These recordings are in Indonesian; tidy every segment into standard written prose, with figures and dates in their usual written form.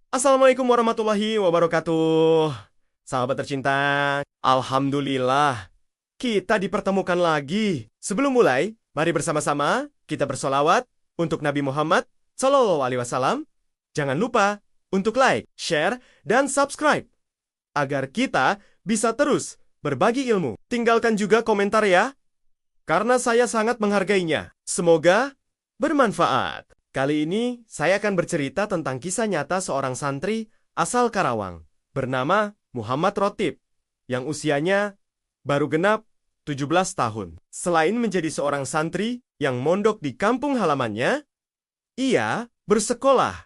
Assalamualaikum warahmatullahi wabarakatuh. Sahabat tercinta, Alhamdulillah, kita dipertemukan lagi. Sebelum mulai, mari bersama-sama kita bersolawat untuk Nabi Muhammad Sallallahu Alaihi Wasallam. Jangan lupa untuk like, share, dan subscribe, agar kita bisa terus berbagi ilmu. Tinggalkan juga komentar ya, karena saya sangat menghargainya. Semoga bermanfaat. Kali ini saya akan bercerita tentang kisah nyata seorang santri asal Karawang bernama Muhammad Rotib yang usianya baru genap 17 tahun. Selain menjadi seorang santri yang mondok di kampung halamannya, ia bersekolah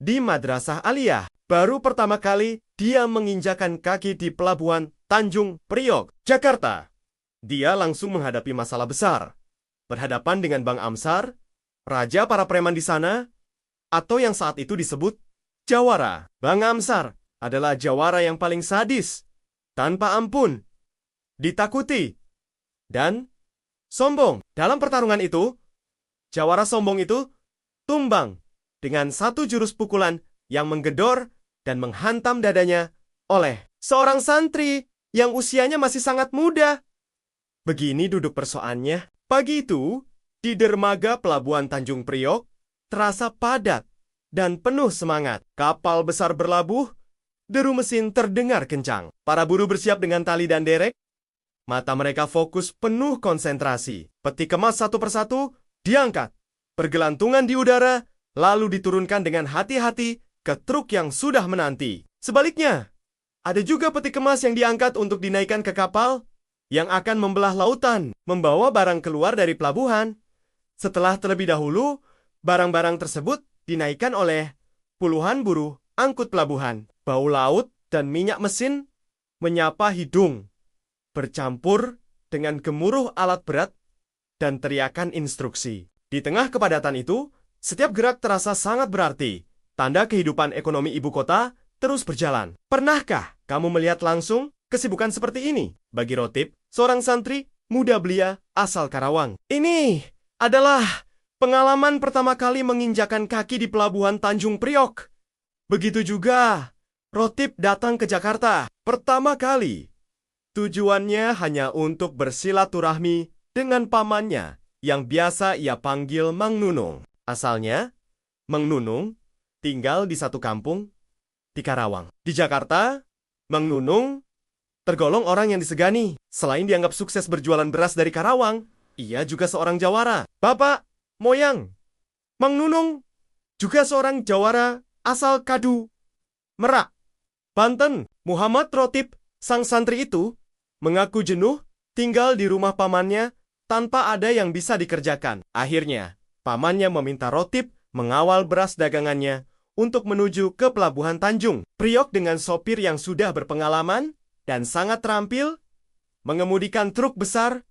di Madrasah Aliyah. Baru pertama kali dia menginjakan kaki di Pelabuhan Tanjung Priok, Jakarta. Dia langsung menghadapi masalah besar, berhadapan dengan Bang Amsar, raja para preman di sana, atau yang saat itu disebut jawara. Bang Amsar adalah jawara yang paling sadis, tanpa ampun, ditakuti, dan sombong. Dalam pertarungan itu, jawara sombong itu tumbang dengan satu jurus pukulan yang menggedor dan menghantam dadanya oleh seorang santri yang usianya masih sangat muda. Begini duduk persoalannya. Pagi itu, di dermaga Pelabuhan Tanjung Priok, terasa padat dan penuh semangat. Kapal besar berlabuh, deru mesin terdengar kencang. Para buruh bersiap dengan tali dan derek. Mata mereka fokus penuh konsentrasi. Peti kemas satu persatu diangkat, bergelantungan di udara, lalu diturunkan dengan hati-hati ke truk yang sudah menanti. Sebaliknya, ada juga peti kemas yang diangkat untuk dinaikkan ke kapal yang akan membelah lautan, membawa barang keluar dari pelabuhan. Setelah terlebih dahulu, barang-barang tersebut dinaikkan oleh puluhan buruh angkut pelabuhan. Bau laut dan minyak mesin menyapa hidung, bercampur dengan gemuruh alat berat dan teriakan instruksi. Di tengah kepadatan itu, setiap gerak terasa sangat berarti. Tanda kehidupan ekonomi ibu kota terus berjalan. Pernahkah kamu melihat langsung kesibukan seperti ini? Bagi Rotib, seorang santri muda belia asal Karawang, ini adalah pengalaman pertama kali menginjakan kaki di Pelabuhan Tanjung Priok. Begitu juga Rotib datang ke Jakarta pertama kali. Tujuannya hanya untuk bersilaturahmi dengan pamannya yang biasa ia panggil Mang Nunung. Asalnya, Mang Nunung tinggal di satu kampung di Karawang. Di Jakarta, Mang Nunung tergolong orang yang disegani. Selain dianggap sukses berjualan beras dari Karawang, ia juga seorang jawara. Bapak moyang Mang Nunung juga seorang jawara asal Kadu, Merak, Banten. Muhammad Rotib, sang santri itu, mengaku jenuh tinggal di rumah pamannya tanpa ada yang bisa dikerjakan. Akhirnya, pamannya meminta Rotib mengawal beras dagangannya untuk menuju ke Pelabuhan Tanjung Priok dengan sopir yang sudah berpengalaman dan sangat terampil mengemudikan truk besar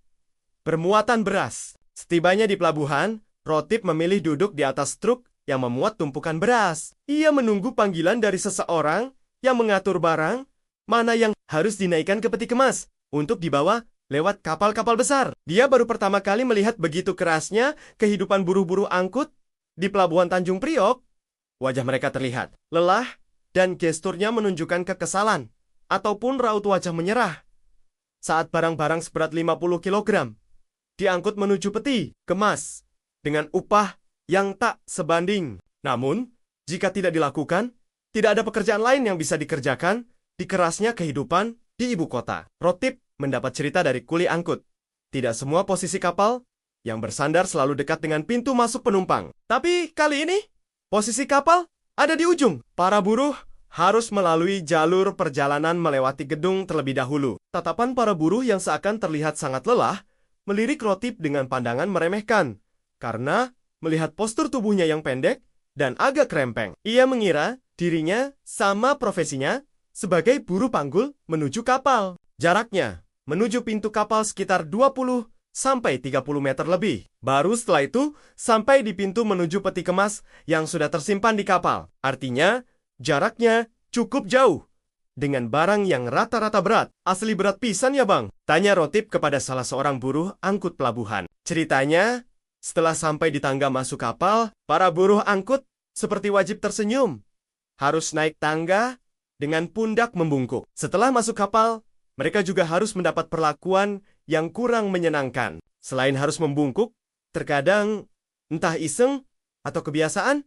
bermuatan beras. Setibanya di pelabuhan, Rotib memilih duduk di atas truk yang memuat tumpukan beras. Ia menunggu panggilan dari seseorang yang mengatur barang mana yang harus dinaikkan ke peti kemas untuk dibawa lewat kapal-kapal besar. Dia baru pertama kali melihat begitu kerasnya kehidupan buruh-buruh angkut di Pelabuhan Tanjung Priok. Wajah mereka terlihat lelah dan gesturnya menunjukkan kekesalan ataupun raut wajah menyerah saat barang-barang seberat 50 kg diangkut menuju peti kemas dengan upah yang tak sebanding. Namun, jika tidak dilakukan, tidak ada pekerjaan lain yang bisa dikerjakan di kerasnya kehidupan di ibu kota. Rotib mendapat cerita dari kuli angkut. Tidak semua posisi kapal yang bersandar selalu dekat dengan pintu masuk penumpang. Tapi kali ini, posisi kapal ada di ujung. Para buruh harus melalui jalur perjalanan melewati gedung terlebih dahulu. Tatapan para buruh yang seakan terlihat sangat lelah melirik Rotib dengan pandangan meremehkan karena melihat postur tubuhnya yang pendek dan agak krempeng. Ia mengira dirinya sama profesinya sebagai buruh panggul menuju kapal. Jaraknya menuju pintu kapal sekitar 20 sampai 30 meter lebih. Baru setelah itu sampai di pintu menuju peti kemas yang sudah tersimpan di kapal. Artinya jaraknya cukup jauh dengan barang yang rata-rata berat. Asli berat pisan ya bang? Tanya Rotib kepada salah seorang buruh angkut pelabuhan. Ceritanya, setelah sampai di tangga masuk kapal, para buruh angkut seperti wajib tersenyum harus naik tangga dengan pundak membungkuk. Setelah masuk kapal, mereka juga harus mendapat perlakuan yang kurang menyenangkan. Selain harus membungkuk, terkadang entah iseng atau kebiasaan,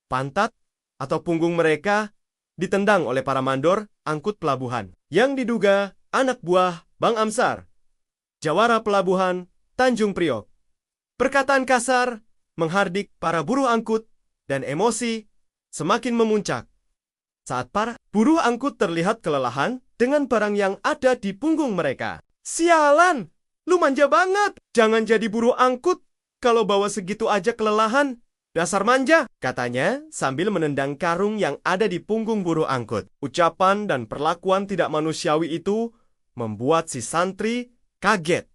pantat atau punggung mereka ditendang oleh para mandor angkut pelabuhan yang diduga anak buah Bang Amsar, jawara pelabuhan Tanjung Priok. Perkataan kasar menghardik para buruh angkut dan emosi semakin memuncak saat para buruh angkut terlihat kelelahan dengan barang yang ada di punggung mereka. Sialan, lu manja banget. Jangan jadi buruh angkut kalau bawa segitu aja kelelahan. Dasar manja, katanya sambil menendang karung yang ada di punggung buruh angkut. Ucapan dan perlakuan tidak manusiawi itu membuat si santri kaget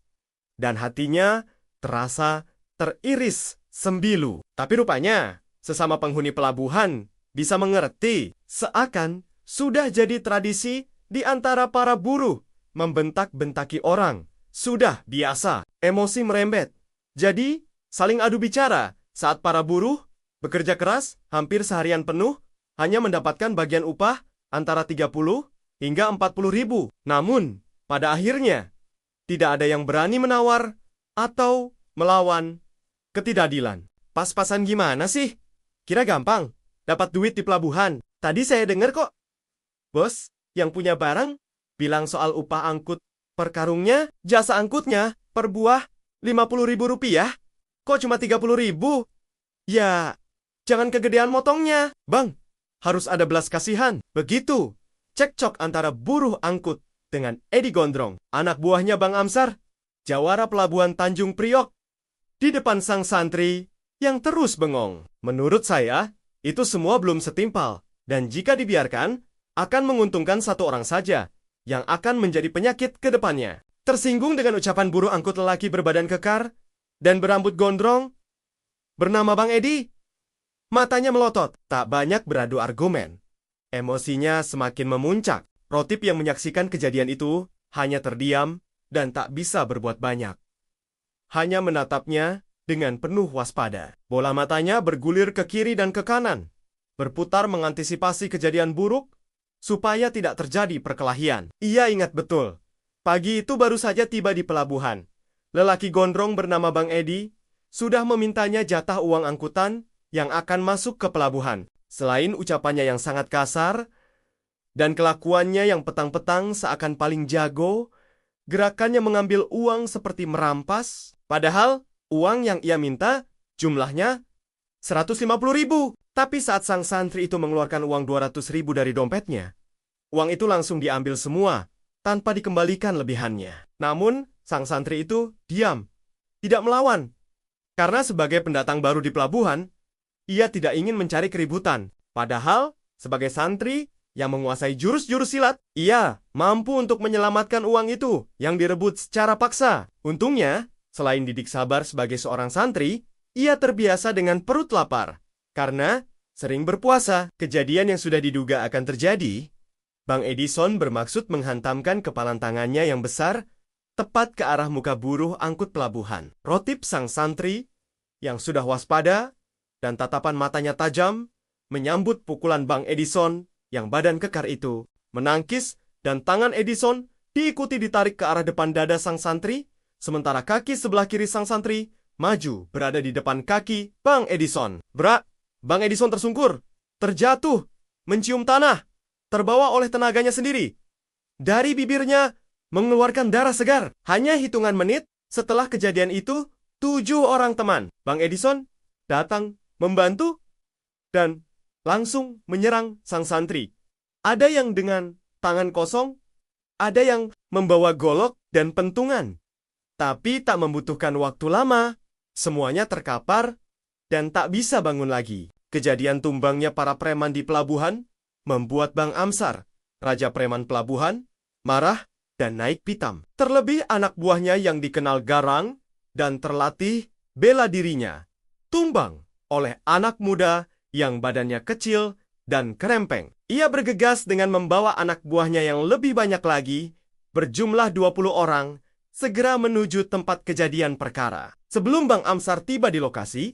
dan hatinya terasa teriris sembilu. Tapi rupanya sesama penghuni pelabuhan bisa mengerti, seakan sudah jadi tradisi di antara para buruh membentak-bentaki orang. Sudah biasa, emosi merembet. Jadi, saling adu bicara saat para buruh bekerja keras hampir seharian penuh hanya mendapatkan bagian upah antara 30 hingga 40 ribu. Namun, pada akhirnya, tidak ada yang berani menawar atau melawan ketidakadilan. Pas-pasan gimana sih? Kira gampang dapat duit di pelabuhan. Tadi saya dengar kok, bos yang punya barang bilang soal upah angkut per karungnya, jasa angkutnya per buah 50 ribu rupiah. Kok cuma 30 ribu? Ya, jangan kegedean motongnya. Bang, harus ada belas kasihan. Begitu cekcok antara buruh angkut dengan Edi Gondrong, anak buahnya Bang Amsar, jawara pelabuhan Tanjung Priok, di depan sang santri yang terus bengong. Menurut saya, itu semua belum setimpal, dan jika dibiarkan, akan menguntungkan satu orang saja, yang akan menjadi penyakit ke depannya. Tersinggung dengan ucapan buruh angkut lelaki berbadan kekar dan berambut gondrong, bernama Bang Edi, matanya melotot, tak banyak beradu argumen. Emosinya semakin memuncak. Rotip yang menyaksikan kejadian itu hanya terdiam dan tak bisa berbuat banyak. Hanya menatapnya dengan penuh waspada. Bola matanya bergulir ke kiri dan ke kanan, berputar mengantisipasi kejadian buruk supaya tidak terjadi perkelahian. Ia ingat betul, pagi itu baru saja tiba di pelabuhan. Lelaki gondrong bernama Bang Edi sudah memintanya jatah uang angkutan yang akan masuk ke pelabuhan. Selain ucapannya yang sangat kasar dan kelakuannya yang petang-petang seakan paling jago, gerakannya mengambil uang seperti merampas, padahal uang yang ia minta jumlahnya 150 ribu. Tapi saat sang santri itu mengeluarkan uang 200 ribu dari dompetnya, uang itu langsung diambil semua tanpa dikembalikan lebihannya. Namun, sang santri itu diam, tidak melawan. Karena sebagai pendatang baru di pelabuhan, ia tidak ingin mencari keributan. Padahal, sebagai santri yang menguasai jurus-jurus silat, ia mampu untuk menyelamatkan uang itu yang direbut secara paksa. Untungnya, selain didik sabar sebagai seorang santri, ia terbiasa dengan perut lapar. Karena sering berpuasa, kejadian yang sudah diduga akan terjadi, Bang Edison bermaksud menghantamkan kepalan tangannya yang besar tepat ke arah muka buruh angkut pelabuhan. Rotip sang santri yang sudah waspada dan tatapan matanya tajam menyambut pukulan Bang Edison yang badan kekar itu, menangkis dan tangan Edison diikuti ditarik ke arah depan dada sang santri, sementara kaki sebelah kiri sang santri maju berada di depan kaki Bang Edison. Bang Edison tersungkur, terjatuh, mencium tanah, terbawa oleh tenaganya sendiri. Dari bibirnya mengeluarkan darah segar. Hanya hitungan menit setelah kejadian itu, 7 orang teman Bang Edison datang membantu dan langsung menyerang sang santri. Ada yang dengan tangan kosong, ada yang membawa golok dan pentungan. Tapi tak membutuhkan waktu lama, semuanya terkapar dan tak bisa bangun lagi. Kejadian tumbangnya para preman di pelabuhan membuat Bang Amsar, raja preman pelabuhan, marah dan naik pitam. Terlebih anak buahnya yang dikenal garang dan terlatih bela dirinya, tumbang oleh anak muda yang badannya kecil dan kerempeng. Ia bergegas dengan membawa anak buahnya yang lebih banyak lagi, berjumlah 20 orang, segera menuju tempat kejadian perkara. Sebelum Bang Amsar tiba di lokasi,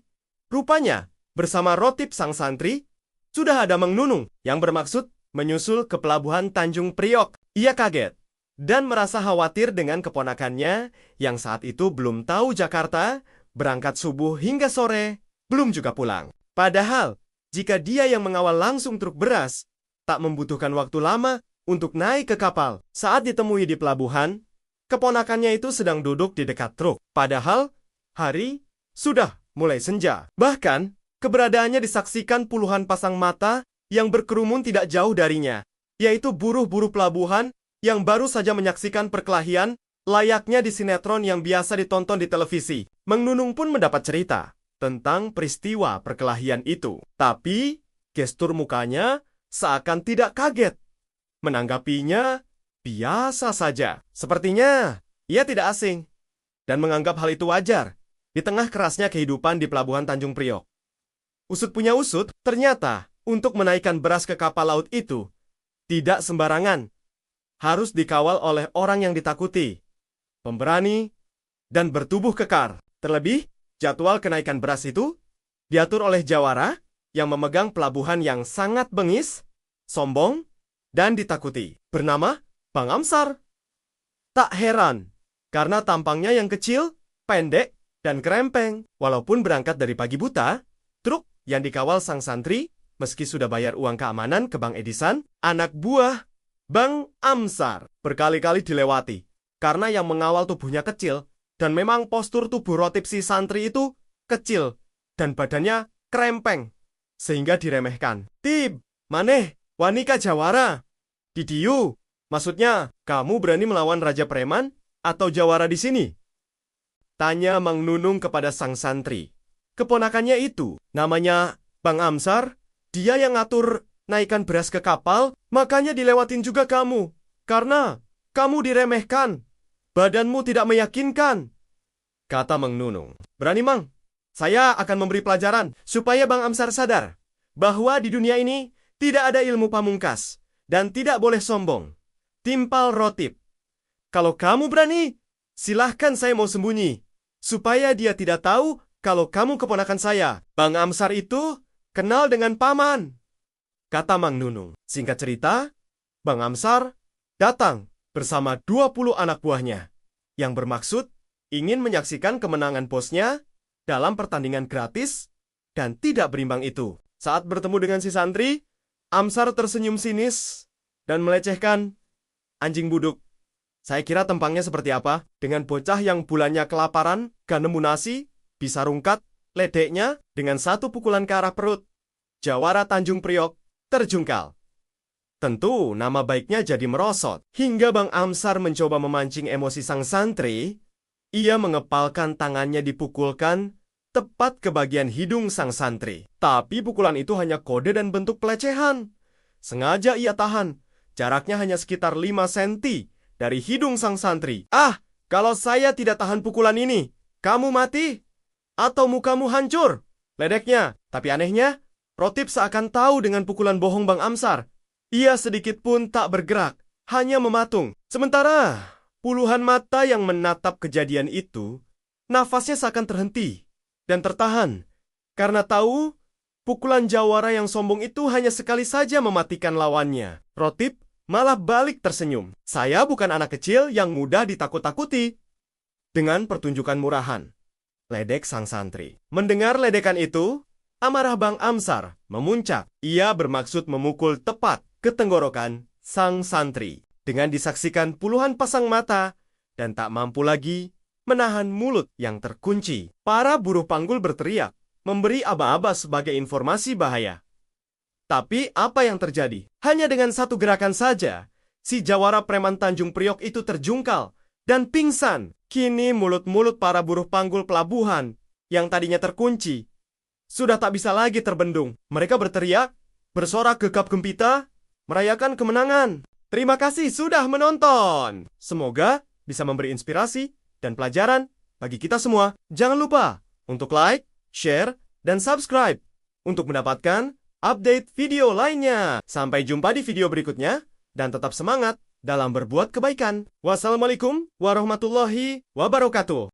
rupanya bersama Rotip sang santri, sudah ada Mang Nunung yang bermaksud menyusul ke pelabuhan Tanjung Priok. Ia kaget dan merasa khawatir dengan keponakannya yang saat itu belum tahu Jakarta, berangkat subuh hingga sore, belum juga pulang. Padahal, jika dia yang mengawal langsung truk beras, tak membutuhkan waktu lama untuk naik ke kapal. Saat ditemui di pelabuhan, keponakannya itu sedang duduk di dekat truk. Padahal, hari sudah mulai senja. Bahkan, keberadaannya disaksikan puluhan pasang mata yang berkerumun tidak jauh darinya, yaitu buruh-buruh pelabuhan yang baru saja menyaksikan perkelahian layaknya di sinetron yang biasa ditonton di televisi. Mang Nunung pun mendapat cerita tentang peristiwa perkelahian itu. Tapi, gestur mukanya seakan tidak kaget. Menanggapinya biasa saja. Sepertinya ia tidak asing dan menganggap hal itu wajar di tengah kerasnya kehidupan di pelabuhan Tanjung Priok. Usut punya usut, ternyata untuk menaikkan beras ke kapal laut itu tidak sembarangan. Harus dikawal oleh orang yang ditakuti, pemberani, dan bertubuh kekar. Terlebih, jadwal kenaikan beras itu diatur oleh jawara yang memegang pelabuhan yang sangat bengis, sombong, dan ditakuti, bernama Bang Amsar. Tak heran, karena tampangnya yang kecil, pendek, dan kerempeng. Walaupun berangkat dari pagi buta, truk yang dikawal sang santri, meski sudah bayar uang keamanan ke Bang Edisan, anak buah Bang Amsar berkali-kali dilewati, karena yang mengawal tubuhnya kecil, dan memang postur tubuh rotip si santri itu kecil, dan badannya kerempeng, sehingga diremehkan. Tib, maneh, wanika jawara. Didiu, maksudnya, kamu berani melawan Raja Preman atau jawara di sini? Tanya Mang Nunung kepada sang santri. Keponakannya itu, namanya Bang Amsar, dia yang ngatur naikkan beras ke kapal, makanya dilewatin juga kamu. Karena kamu diremehkan, badanmu tidak meyakinkan. Kata Mang Nunung. Berani Mang, saya akan memberi pelajaran supaya Bang Amsar sadar bahwa di dunia ini tidak ada ilmu pamungkas dan tidak boleh sombong. Timpal rotip. Kalau kamu berani, silahkan saya mau sembunyi, supaya dia tidak tahu kalau kamu keponakan saya. Bang Amsar itu kenal dengan paman, kata Mang Nunung. Singkat cerita, Bang Amsar datang bersama 20 anak buahnya, yang bermaksud ingin menyaksikan kemenangan bosnya dalam pertandingan gratis dan tidak berimbang itu. Saat bertemu dengan si santri, Amsar tersenyum sinis dan melecehkan, anjing buduk. Saya kira tempangnya seperti apa? Dengan bocah yang bulannya kelaparan, gak nemu nasi, bisa rungkat, ledeknya dengan satu pukulan ke arah perut. Jawara Tanjung Priok terjungkal. Tentu nama baiknya jadi merosot. Hingga Bang Amsar mencoba memancing emosi sang santri, ia mengepalkan tangannya dipukulkan tepat ke bagian hidung sang santri. Tapi pukulan itu hanya kode dan bentuk pelecehan. Sengaja ia tahan, jaraknya hanya sekitar 5 cm dari hidung sang santri. Ah, kalau saya tidak tahan pukulan ini, kamu mati atau mukamu hancur, ledeknya. Tapi anehnya, Rotip seakan tahu dengan pukulan bohong Bang Amsar. Ia sedikit pun tak bergerak, hanya mematung. Sementara puluhan mata yang menatap kejadian itu, nafasnya seakan terhenti dan tertahan, karena tahu pukulan jawara yang sombong itu hanya sekali saja mematikan lawannya. Rotip malah balik tersenyum. Saya bukan anak kecil yang mudah ditakut-takuti. Dengan pertunjukan murahan, ledek sang santri. Mendengar ledekan itu, amarah Bang Amsar memuncak. Ia bermaksud memukul tepat ke tenggorokan sang santri. Dengan disaksikan puluhan pasang mata dan tak mampu lagi menahan mulut yang terkunci, para buruh panggul berteriak, memberi aba-aba sebagai informasi bahaya. Tapi apa yang terjadi? Hanya dengan satu gerakan saja, si jawara preman Tanjung Priok itu terjungkal dan pingsan. Kini mulut-mulut para buruh panggul pelabuhan yang tadinya terkunci sudah tak bisa lagi terbendung. Mereka berteriak, bersorak gegap gempita, merayakan kemenangan. Terima kasih sudah menonton. Semoga bisa memberi inspirasi dan pelajaran bagi kita semua. Jangan lupa untuk like, share, dan subscribe untuk mendapatkan update video lainnya. Sampai jumpa di video berikutnya, dan tetap semangat dalam berbuat kebaikan. Wassalamualaikum warahmatullahi wabarakatuh.